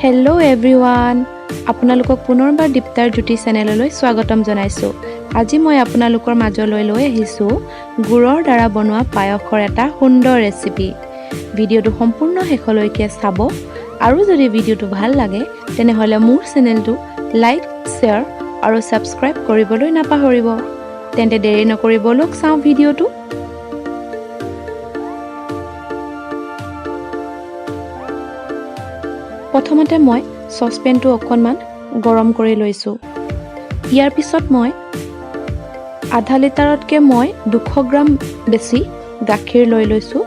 Hello' everyone, আপোনালোকক পুনৰবাৰ দীপ্তাৰ জ্যোতি চেনেললৈ স্বাগতম জনাইছোঁ। আজি মই আপোনালোকৰ মাজলৈ লৈ আহিছোঁ গুড়ৰ দ্বাৰা বনোৱা পায়সৰ এটা সুন্দৰ ৰেচিপি। ভিডিঅ'টো সম্পূৰ্ণ শেষলৈকে চাব আৰু যদি ভিডিঅ'টো ভাল লাগে তেনেহ'লে মোৰ চেনেলটো লাইক, শ্বেয়াৰ আৰু ছাবস্ক্ৰাইব কৰিবলৈ নাপাহৰিব। তেন্তে দেৰি নকৰি বলক চাওঁ ভিডিঅ'টো। প্ৰথমতে মই চচপেনটো অকণমান গৰম কৰি লৈছোঁ। ইয়াৰ পিছত মই আধা লিটাৰতকৈ মই 200 গ্ৰাম বেছি গাখীৰ লৈ লৈছোঁ।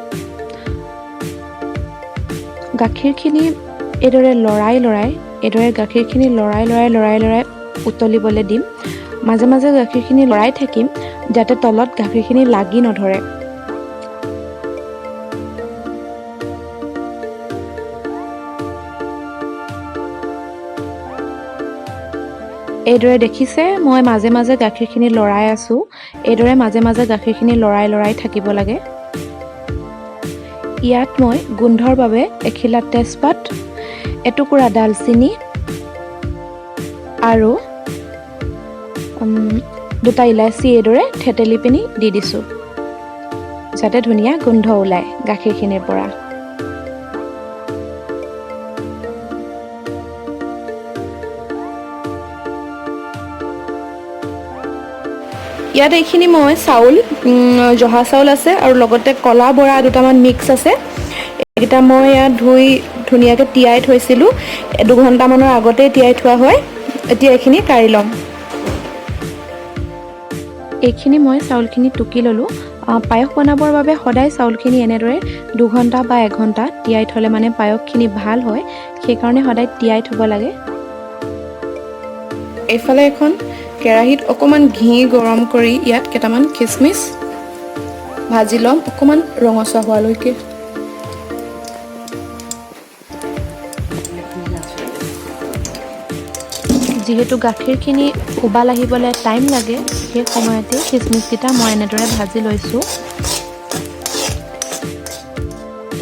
গাখীৰখিনি এইদৰে গাখীৰখিনি লৰাই উতলিবলৈ দিম। মাজে মাজে গাখীৰখিনি লৰাই থাকিম যাতে তলত গাখীৰখিনি লাগি নধৰে। এইদৰে দেখিছে মই মাজে মাজে গাখীৰখিনি লৰাই আছোঁ। এইদৰে মাজে মাজে গাখীৰখিনি লৰাই থাকিব লাগে। ইয়াত মই গোন্ধৰ বাবে এখিলা তেজপাত, এটুকুৰা ডালচিনি আৰু 2টা ইলাচি এইদৰে থেতেলি পিনি দি দিছোঁ যাতে ধুনীয়া গোন্ধ ওলায় গাখীৰখিনিৰ পৰা। ইয়াত এইখিনি মই চাউল, জহা চাউল আছে আৰু লগতে কলা বৰা দুটামান মিক্স আছে। এইকেইটা মই ইয়াত ধুই ধুনীয়াকৈ তিয়াই থৈছিলোঁ। 2 ঘণ্টামানৰ আগতেই তিয়াই থোৱা হয়। এতিয়া এইখিনি কাঢ়ি ল'ম। এইখিনি মই চাউলখিনি টুকি ল'লোঁ। পায়স বনাবৰ বাবে সদায় চাউলখিনি এনেদৰে 2 ঘণ্টা বা 1 ঘণ্টা তিয়াই থ'লে মানে পায়সখিনি ভাল হয়। সেইকাৰণে সদায় তিয়াই থ'ব লাগে। এইফালে এখন কেৰাহীত অকণমান ঘি গৰম কৰি ইয়াত কেইটামান খিচমিচ ভাজি ল'ম অকণমান ৰঙচুৱা হোৱালৈকে। যিহেতু গাখীৰখিনি উবাল আহিবলৈ টাইম লাগে, সেই সময়তে খিচমিচকেইটা মই এনেদৰে ভাজি লৈছোঁ।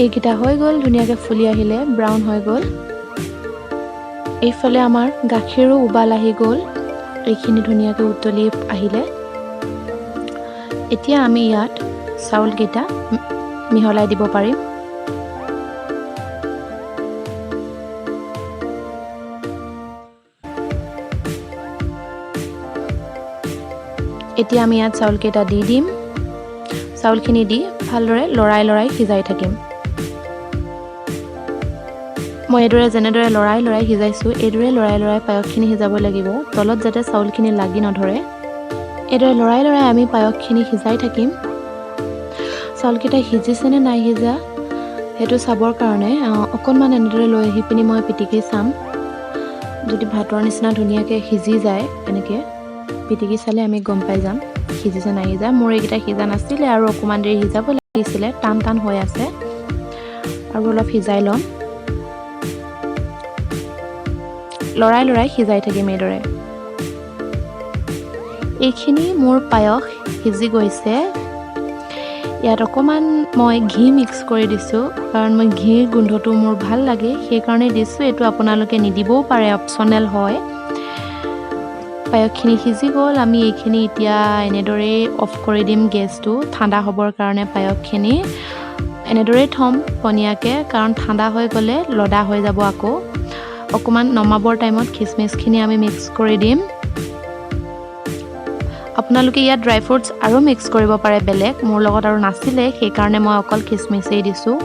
এইকেইটা হৈ গ'ল, ধুনীয়াকৈ ফুলি আহিলে, ব্ৰাউন হৈ গ'ল। এইফালে আমাৰ গাখীৰো উবাল আহি গ'ল। এইখিনি ধুনীয়াকৈ উতলি আহিলে। এতিয়া আমি ইয়াত চাউলকেইটা মিহলাই দিব পাৰিম। এতিয়া আমি ইয়াত চাউলকেইটা দি দিম। চাউলখিনি দি ভালদৰে লৰাই সিজাই থাকিম। মই এইদৰে যেনেদৰে লৰাই সিজাইছোঁ, এইদৰে লৰাই পায়সখিনি সিজাব লাগিব, তলত যাতে চাউলখিনি লাগি নধৰে। এইদৰে লৰাই আমি পায়সখিনি সিজাই থাকিম। চাউলকেইটা সিজিছেনে নাই সিজা সেইটো চাবৰ কাৰণে অকণমান এনেদৰে লৈ আহি পিনি মই পিটিকি চাম। যদি ভাতৰ নিচিনা ধুনীয়াকৈ সিজি যায়, এনেকৈ পিটিকি চালে আমি গম পাই যাম সিজিছে নাই সিজা। মোৰ এইকেইটা সিজা নাছিলে আৰু অকণমান দেৰি সিজাব লাগিছিলে, টান হৈ আছে। আৰু অলপ সিজাই ল'ম। লৰাই সিজাই থাকিম এইদৰে। এইখিনি মোৰ পায়স সিজি গৈছে। ইয়াত অকণমান মই ঘি মিক্স কৰি দিছোঁ, কাৰণ মই ঘিৰ গোন্ধটো মোৰ ভাল লাগে, সেইকাৰণে দিছোঁ। এইটো আপোনালোকে নিদিবও পাৰে, অপশ্যনেল হয়। পায়সখিনি সিজি গ'ল। আমি এইখিনি এতিয়া এনেদৰেই অফ কৰি দিম গেছটো, ঠাণ্ডা হ'বৰ কাৰণে। পায়সখিনি এনেদৰেই থ'ম পনীয়াকৈ, কাৰণ ঠাণ্ডা হৈ গ'লে লদা হৈ যাব। আকৌ অকণমান নমাবৰ টাইমত খিচমিচখিনি আমি মিক্স কৰি দিম। আপোনালোকে ইয়াত ড্ৰাই ফ্ৰুটছ আৰু মিক্স কৰিব পাৰে বেলেগ। মোৰ লগত আৰু নাছিলে, সেইকাৰণে মই অকল খিচমিচেই দিছোঁ।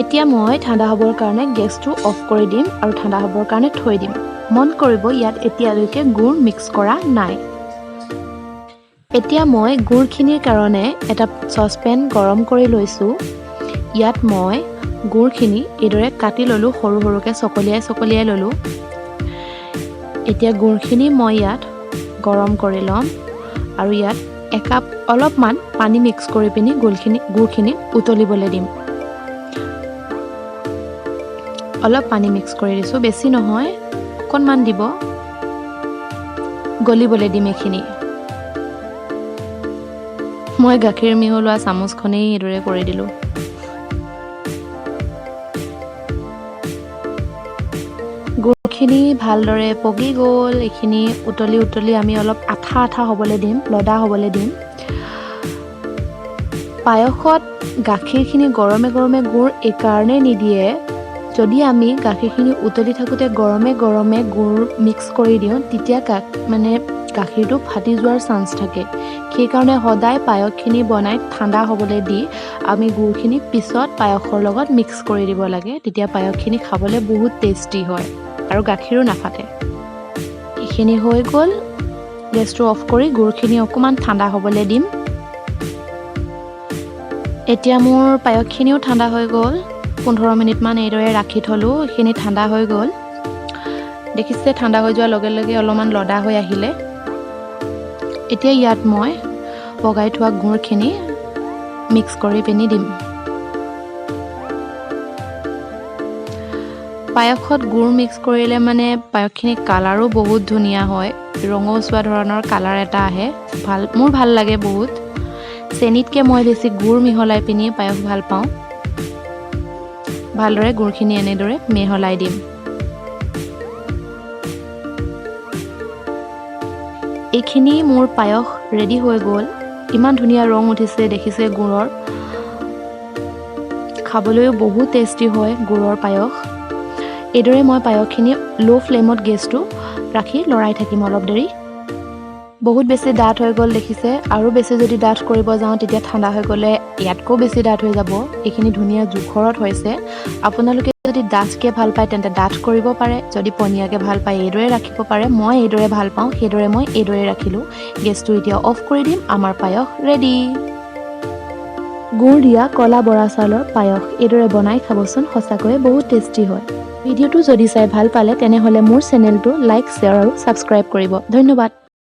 এতিয়া মই ঠাণ্ডা হ'বৰ কাৰণে গেছটো অফ কৰি দিম আৰু ঠাণ্ডা হ'বৰ কাৰণে থৈ দিম। মন কৰিব, ইয়াত এতিয়ালৈকে গুড় মিক্স কৰা নাই। এতিয়া মই গুড়খিনিৰ কাৰণে এটা চচপেন গৰম কৰি লৈছোঁ। ইয়াত মই গুড়খিনি এইদৰে কাটি ল'লোঁ, সৰুকৈ চকলিয়াই ল'লোঁ। এতিয়া গুড়খিনি মই ইয়াত গৰম কৰি ল'ম আৰু ইয়াত একাপ অলপমান পানী মিক্স কৰি পিনি গুড়খিনি উতলিবলৈ দিম। অলপ পানী মিক্স কৰি দিছোঁ, বেছি নহয়, অকণমান দিব। গলিবলৈ দিম এইখিনি। মই গাখীৰ মিহলোৱা চামুচখনেই এইদৰে কৰি দিলোঁ। গুড়খিনি ভালদৰে পগি গ'ল। এইখিনি উতলি আমি অলপ আঠা হ'বলৈ দিম, লদা হ'বলৈ দিম। পায়সত গাখীৰখিনি গৰমে গুড় এইকাৰণে নিদিয়ে, যদি আমি গাখীৰখিনি উতলি থাকোঁতে গৰমে গুড় মিক্স কৰি দিওঁ তেতিয়া গাখীৰটো ফাটি যোৱাৰ চান্স থাকে। সেইকাৰণে সদায় পায়সখিনি বনাই ঠাণ্ডা হ'বলৈ দি আমি গুড়খিনি পিছত পায়সৰ লগত মিক্স কৰি দিব লাগে। তেতিয়া পায়সখিনি খাবলৈ বহুত টেষ্টি হয় আৰু গাখীৰো নাফাটে। এইখিনি হৈ গ'ল। গেছটো অফ কৰি গুড়খিনি অকণমান ঠাণ্ডা হ'বলৈ দিম। এতিয়া মোৰ পায়সখিনিও ঠাণ্ডা হৈ গ'ল। 15 মিনিটমান এইদৰে ৰাখি থলোঁ। এইখিনি ঠাণ্ডা হৈ গ'ল। দেখিছে ঠাণ্ডা হৈ যোৱাৰ লগে লগে অলপমান লদা হৈ আহিলে। এতিয়া ইয়াত মই পগাই থোৱা গুড়খিনি মিক্স কৰি পিনি দিম। পায়সত গুড় মিক্স কৰিলে পায়সখিনি কালাৰো বহুত ধুনীয়া হয়। ৰঙচুৱা ধৰণৰ কালাৰ এটা আহে। মোৰ ভাল লাগে বহুত। চেনিতকৈ মই বেছি গুড় মিহলাই পিনি পায়স ভাল পাওঁ। ভালদৰে গুড়খিনি এনেদৰে মিহলাই দিম। এইখিনি মোৰ পায়স ৰেডি হৈ গ'ল। ইমান ধুনীয়া ৰং উঠিছে দেখিছে গুড়ৰ। খাবলৈও বহুত টেষ্টি হয় গুড়ৰ পায়স। এইদৰে মই পায়সখিনি ল' ফ্লেমত গেছটো ৰাখি লৰাই থাকিম অলপ দেৰি। বহুত বেছি ডাঠ হৈ গ'ল দেখিছে। আৰু বেছি যদি ডাঠ কৰিব যাওঁ তেতিয়া ঠাণ্ডা হৈ গ'লে ইয়াতকৈ বেছি ডাঠ হৈ যাব। এইখিনি ধুনীয়া জোখৰত হৈছে। আপোনালোকে যদি ডাঠকৈ ভাল পায় তেন্তে ডাঠ কৰিব পাৰে। যদি পনীয়াকৈ ভাল পায় এইদৰে ৰাখিব পাৰে। মই এইদৰে ভাল পাওঁ, সেইদৰে মই এইদৰে ৰাখিলোঁ। গেছটো এতিয়া অফ কৰি দিম। আমাৰ পায়স ৰেডি। গুড় দিয়া কলা বৰা চাউলৰ পায়স এইদৰে বনাই খাবচোন, সঁচাকৈয়ে বহুত টেষ্টি হয়। ভিডিঅ'টো যদি চাই ভাল পালে তেনেহ'লে মোৰ চেনেলটো লাইক, শ্বেয়াৰ আৰু ছাবস্ক্ৰাইব কৰিব। ধন্যবাদ।